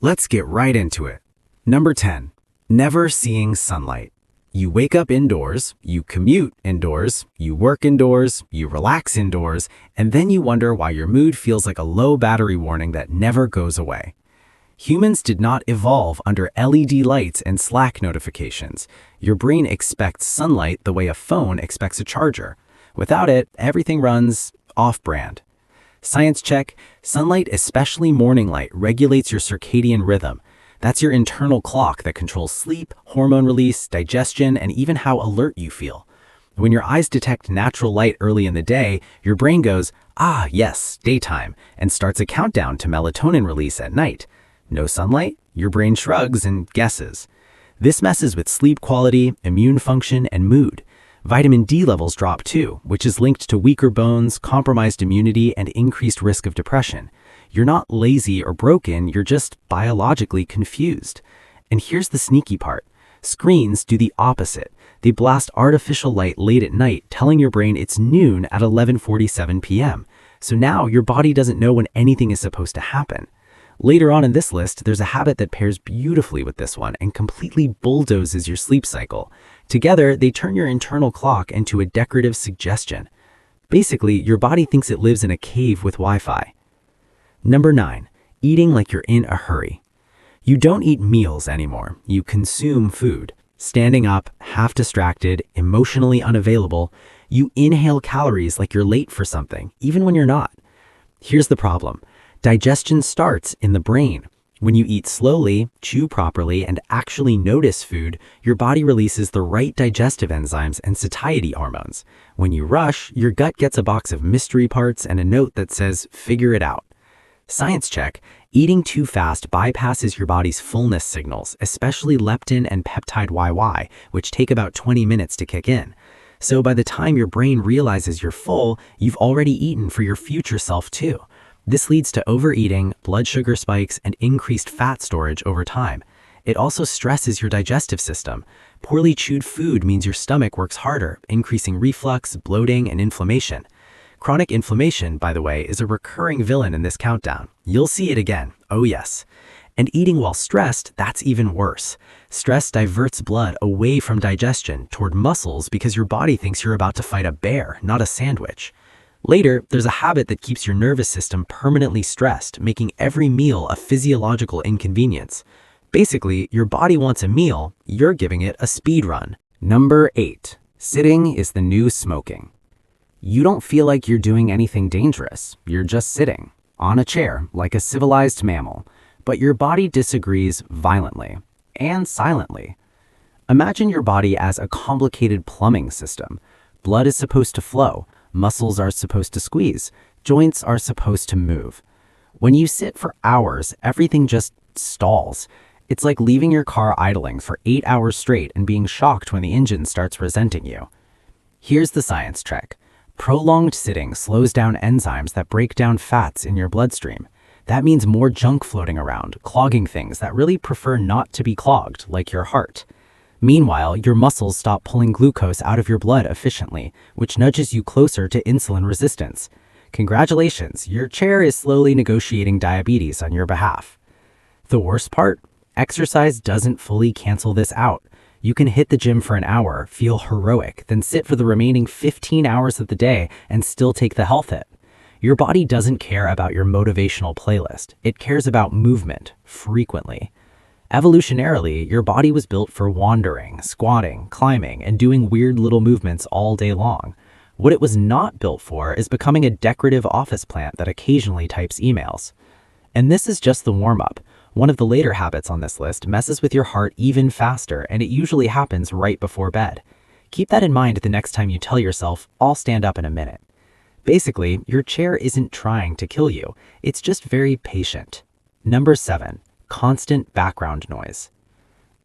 Let's get right into it. Number 10. Never seeing sunlight. You wake up indoors, you commute indoors, you work indoors, you relax indoors, and then you wonder why your mood feels like a low battery warning that never goes away. Humans did not evolve under LED lights and Slack notifications. Your brain expects sunlight the way a phone expects a charger. Without it, everything runs off-brand. Science check: sunlight, especially morning light, regulates your circadian rhythm. That's your internal clock that controls sleep, hormone release, digestion, and even how alert you feel. When your eyes detect natural light early in the day, your brain goes, "Ah, yes, daytime," and starts a countdown to melatonin release at night. No sunlight? Your brain shrugs and guesses. This messes with sleep quality, immune function, and mood. Vitamin D levels drop too, which is linked to weaker bones, compromised immunity, and increased risk of depression. You're not lazy or broken, you're just biologically confused. And here's the sneaky part. Screens do the opposite. They blast artificial light late at night, telling your brain it's noon at 11:47 p.m. So now your body doesn't know when anything is supposed to happen. Later on in this list, there's a habit that pairs beautifully with this one and completely bulldozes your sleep cycle. Together, they turn your internal clock into a decorative suggestion. Basically, your body thinks it lives in a cave with Wi-Fi. Number 9. Eating like you're in a hurry. You don't eat meals anymore. You consume food. Standing up, half distracted, emotionally unavailable, you inhale calories like you're late for something, even when you're not. Here's the problem. Digestion starts in the brain. When you eat slowly, chew properly, and actually notice food, your body releases the right digestive enzymes and satiety hormones. When you rush, your gut gets a box of mystery parts and a note that says, "Figure it out." Science check: eating too fast bypasses your body's fullness signals, especially leptin and peptide YY, which take about 20 minutes to kick in. So by the time your brain realizes you're full, you've already eaten for your future self too. This leads to overeating, blood sugar spikes, and increased fat storage over time. It also stresses your digestive system. Poorly chewed food means your stomach works harder, increasing reflux, bloating, and inflammation. Chronic inflammation, by the way, is a recurring villain in this countdown. You'll see it again. Oh yes. And eating while stressed, that's even worse. Stress diverts blood away from digestion toward muscles because your body thinks you're about to fight a bear, not a sandwich. Later, there's a habit that keeps your nervous system permanently stressed, making every meal a physiological inconvenience. Basically, your body wants a meal, you're giving it a speed run. Number 8. Sitting is the new smoking. You don't feel like you're doing anything dangerous. You're just sitting on a chair like a civilized mammal, but your body disagrees violently and silently. Imagine your body as a complicated plumbing system. Blood is supposed to flow. Muscles are supposed to squeeze. Joints are supposed to move. When you sit for hours, everything just stalls. It's like leaving your car idling for 8 hours straight and being shocked when the engine starts resenting you. Here's the science trick. Prolonged sitting slows down enzymes that break down fats in your bloodstream. That means more junk floating around, clogging things that really prefer not to be clogged, like your heart. Meanwhile, your muscles stop pulling glucose out of your blood efficiently, which nudges you closer to insulin resistance. Congratulations, your chair is slowly negotiating diabetes on your behalf. The worst part? Exercise doesn't fully cancel this out. You can hit the gym for an hour, feel heroic, then sit for the remaining 15 hours of the day and still take the health hit. Your body doesn't care about your motivational playlist. It cares about movement, frequently. Evolutionarily, your body was built for wandering, squatting, climbing, and doing weird little movements all day long. What it was not built for is becoming a decorative office plant that occasionally types emails. And this is just the warm-up. One of the later habits on this list messes with your heart even faster, and it usually happens right before bed. Keep that in mind the next time you tell yourself, "I'll stand up in a minute." Basically, your chair isn't trying to kill you. It's just very patient. Number 7. Constant background noise.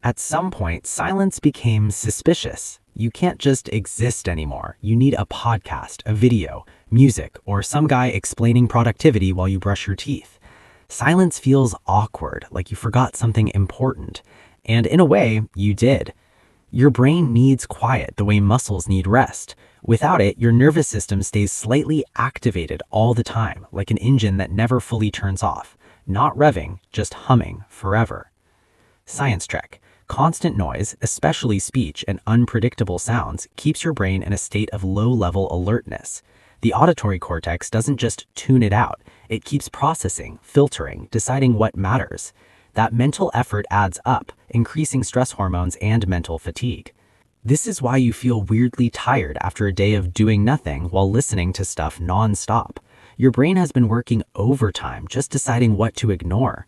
At some point, silence became suspicious. You can't just exist anymore. You need a podcast, a video, music, or some guy explaining productivity while you brush your teeth. Silence feels awkward, like you forgot something important. And in a way, you did. Your brain needs quiet the way muscles need rest. Without it, your nervous system stays slightly activated all the time, like an engine that never fully turns off. not revving, just humming forever. Science check. Constant noise, especially speech and unpredictable sounds, keeps your brain in a state of low-level alertness. The auditory cortex doesn't just tune it out, it keeps processing, filtering, deciding what matters. That mental effort adds up, increasing stress hormones and mental fatigue. This is why you feel weirdly tired after a day of doing nothing while listening to stuff non-stop. Your brain has been working overtime just deciding what to ignore.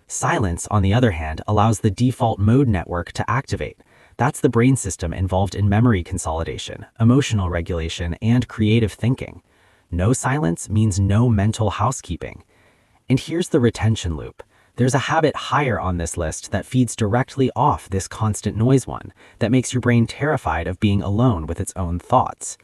Silence, on the other hand, allows the default mode network to activate. That's the brain system involved in memory consolidation, emotional regulation, and creative thinking. No silence means no mental housekeeping. And here's the retention loop. There's a habit higher on this list that feeds directly off this constant noise one, that makes your brain terrified of being alone with its own thoughts.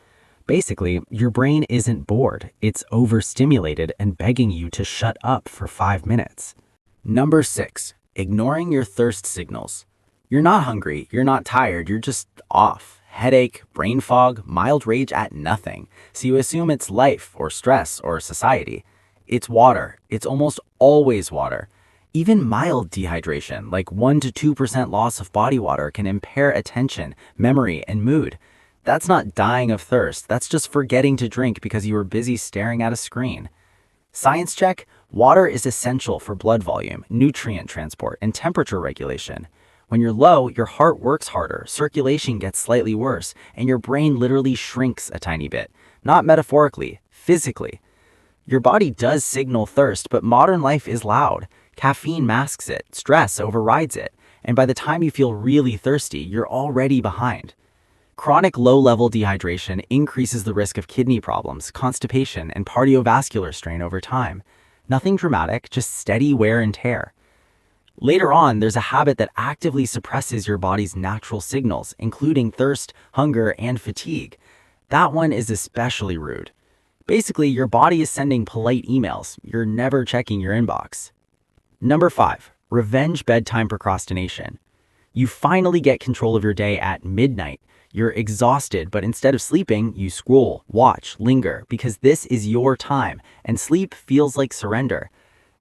Basically, your brain isn't bored, it's overstimulated and begging you to shut up for 5 minutes. Number 6. Ignoring your thirst signals. You're not hungry, you're not tired, you're just off. Headache, brain fog, mild rage at nothing. So you assume it's life or stress or society. It's water. It's almost always water. Even mild dehydration, like 1 to 2% loss of body water, can impair attention, memory, and mood. That's not dying of thirst, that's just forgetting to drink because you were busy staring at a screen. Science check. Water is essential for blood volume, nutrient transport, and temperature regulation. When you're low, your heart works harder, circulation gets slightly worse, and your brain literally shrinks a tiny bit. Not metaphorically, physically. Your body does signal thirst, but modern life is loud. Caffeine masks it, stress overrides it, and by the time you feel really thirsty, you're already behind. Chronic low-level dehydration increases the risk of kidney problems, constipation, and cardiovascular strain over time. Nothing dramatic, just steady wear and tear. Later on, there's a habit that actively suppresses your body's natural signals, including thirst, hunger, and fatigue. That one is especially rude. Basically, your body is sending polite emails. You're never checking your inbox. Number 5. Revenge bedtime procrastination. You finally get control of your day at midnight. You're exhausted, but instead of sleeping, you scroll, watch, linger, because this is your time, and sleep feels like surrender.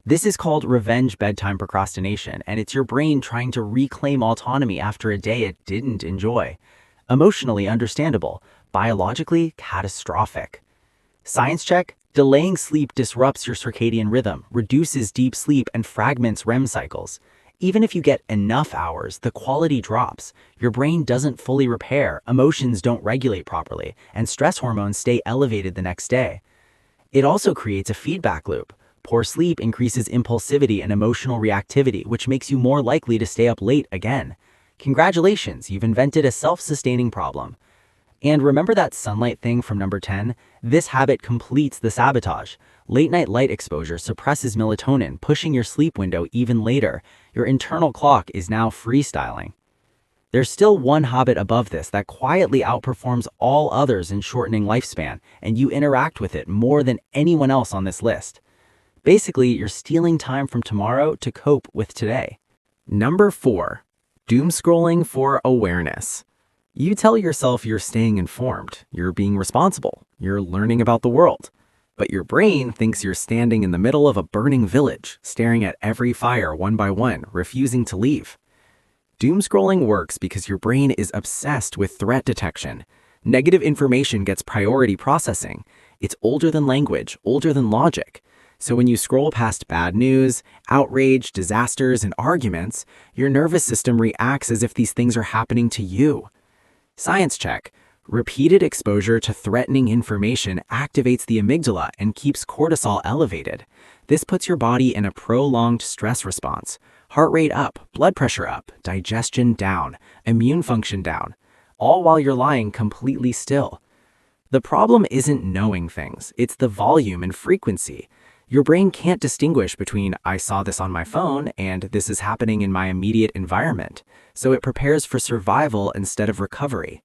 This is called revenge bedtime procrastination, and it's your brain trying to reclaim autonomy after a day it didn't enjoy. Emotionally understandable, biologically catastrophic. Science check. Delaying sleep disrupts your circadian rhythm, reduces deep sleep, and fragments REM cycles. Even if you get enough hours, the quality drops. Your brain doesn't fully repair, emotions don't regulate properly, and stress hormones stay elevated the next day. It also creates a feedback loop. Poor sleep increases impulsivity and emotional reactivity, which makes you more likely to stay up late again. Congratulations, you've invented a self-sustaining problem. And remember that sunlight thing from number 10? This habit completes the sabotage. Late-night light exposure suppresses melatonin, pushing your sleep window even later. Your internal clock is now freestyling. There's still one habit above this that quietly outperforms all others in shortening lifespan, and you interact with it more than anyone else on this list. Basically, you're stealing time from tomorrow to cope with today. Number 4. Doomscrolling for awareness. You tell yourself you're staying informed, you're being responsible, you're learning about the world. But your brain thinks you're standing in the middle of a burning village, staring at every fire one by one, refusing to leave. Doomscrolling works because your brain is obsessed with threat detection. Negative information gets priority processing. It's older than language, older than logic. So when you scroll past bad news, outrage, disasters, and arguments, your nervous system reacts as if these things are happening to you. Science check. Repeated exposure to threatening information activates the amygdala and keeps cortisol elevated. This puts your body in a prolonged stress response. Heart rate up, blood pressure up, digestion down, immune function down, all while you're lying completely still. The problem isn't knowing things, it's the volume and frequency. Your brain can't distinguish between "I saw this on my phone" and "this is happening in my immediate environment," so it prepares for survival instead of recovery.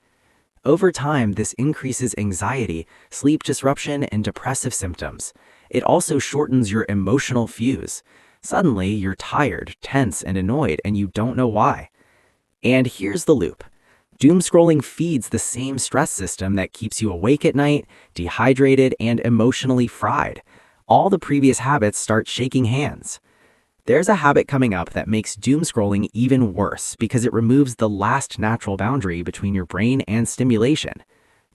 Over time, this increases anxiety, sleep disruption, and depressive symptoms. It also shortens your emotional fuse. Suddenly, you're tired, tense, and annoyed, and you don't know why. And here's the loop. Doomscrolling feeds the same stress system that keeps you awake at night, dehydrated, and emotionally fried. All the previous habits start shaking hands. There's a habit coming up that makes doomscrolling even worse because it removes the last natural boundary between your brain and stimulation.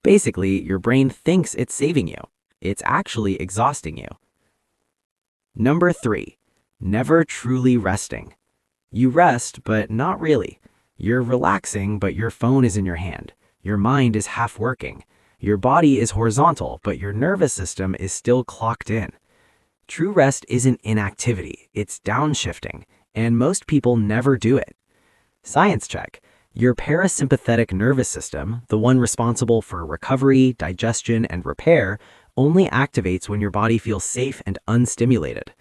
Basically, your brain thinks it's saving you. It's actually exhausting you. Number 3, never truly resting. You rest, but not really. You're relaxing, but your phone is in your hand. Your mind is half working. Your body is horizontal, but your nervous system is still clocked in. True rest isn't inactivity, it's downshifting, and most people never do it. Science check. Your parasympathetic nervous system, the one responsible for recovery, digestion, and repair, only activates when your body feels safe and unstimulated.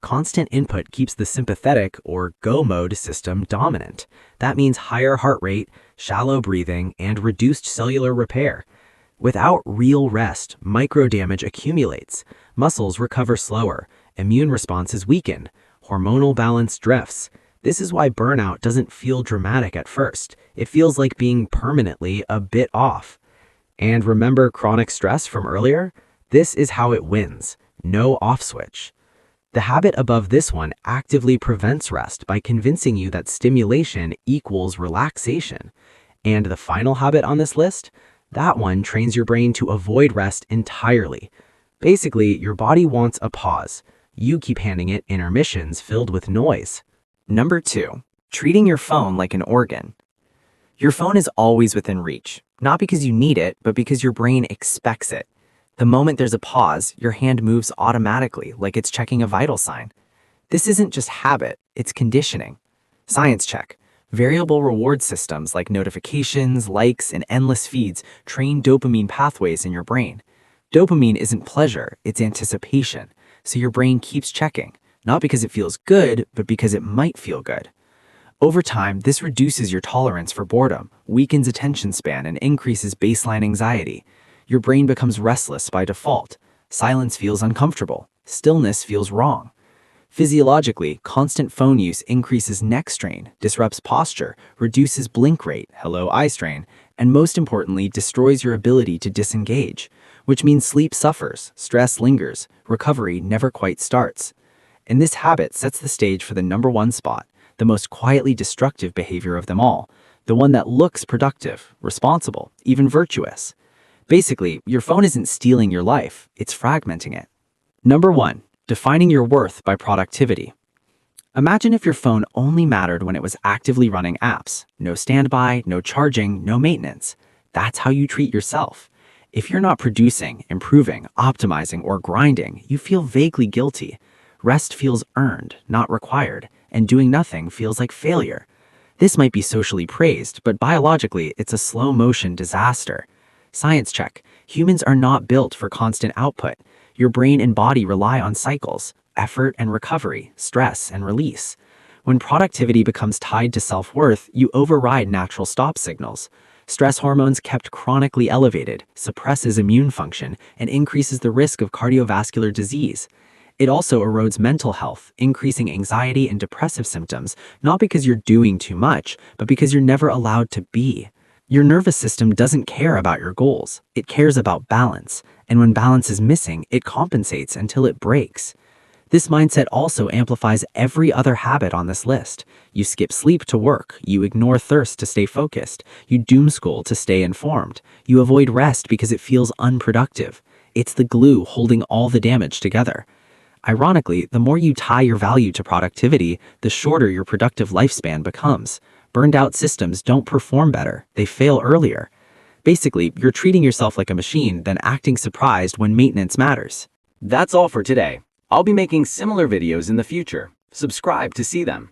Constant input keeps the sympathetic, or go mode system dominant. That means higher heart rate, shallow breathing, and reduced cellular repair. Without real rest, microdamage accumulates. Muscles recover slower, immune responses weaken, hormonal balance drifts. This is why burnout doesn't feel dramatic at first. It feels like being permanently a bit off. And remember chronic stress from earlier? This is how it wins. No off switch. The habit above this one actively prevents rest by convincing you that stimulation equals relaxation. And the final habit on this list? That one trains your brain to avoid rest entirely. Basically, your body wants a pause. You keep handing it intermissions filled with noise. Number 2, treating your phone like an organ. Your phone is always within reach, not because you need it, but because your brain expects it. The moment there's a pause, your hand moves automatically, like it's checking a vital sign. This isn't just habit, it's conditioning. Science check. Variable reward systems like notifications, likes, and endless feeds train dopamine pathways in your brain. Dopamine isn't pleasure, it's anticipation. So your brain keeps checking, not because it feels good, but because it might feel good. Over time, this reduces your tolerance for boredom, weakens attention span, and increases baseline anxiety. Your brain becomes restless by default. Silence feels uncomfortable. Stillness feels wrong. Physiologically, constant phone use increases neck strain, disrupts posture, reduces blink rate, hello eye strain, and most importantly, destroys your ability to disengage, which means sleep suffers, stress lingers, recovery never quite starts. And this habit sets the stage for the number 1 spot, the most quietly destructive behavior of them all, the one that looks productive, responsible, even virtuous. Basically, your phone isn't stealing your life, it's fragmenting it. Number 1. Defining your worth by productivity. Imagine if your phone only mattered when it was actively running apps. No standby, no charging, no maintenance. That's how you treat yourself. If you're not producing, improving, optimizing, or grinding, you feel vaguely guilty. Rest feels earned, not required, and doing nothing feels like failure. This might be socially praised, but biologically, it's a slow-motion disaster. Science check. Humans are not built for constant output. Your brain and body rely on cycles, effort and recovery, stress and release. When productivity becomes tied to self-worth, you override natural stop signals. Stress hormones kept chronically elevated, suppresses immune function, and increases the risk of cardiovascular disease. It also erodes mental health, increasing anxiety and depressive symptoms, not because you're doing too much, but because you're never allowed to be. Your nervous system doesn't care about your goals. It cares about balance. And when balance is missing, it compensates until it breaks. This mindset also amplifies every other habit on this list. You skip sleep to work. You ignore thirst to stay focused. You doomscroll to stay informed. You avoid rest because it feels unproductive. It's the glue holding all the damage together. Ironically, the more you tie your value to productivity, the shorter your productive lifespan becomes. Burned out systems don't perform better, they fail earlier. Basically, you're treating yourself like a machine, then acting surprised when maintenance matters. That's all for today. I'll be making similar videos in the future. Subscribe to see them.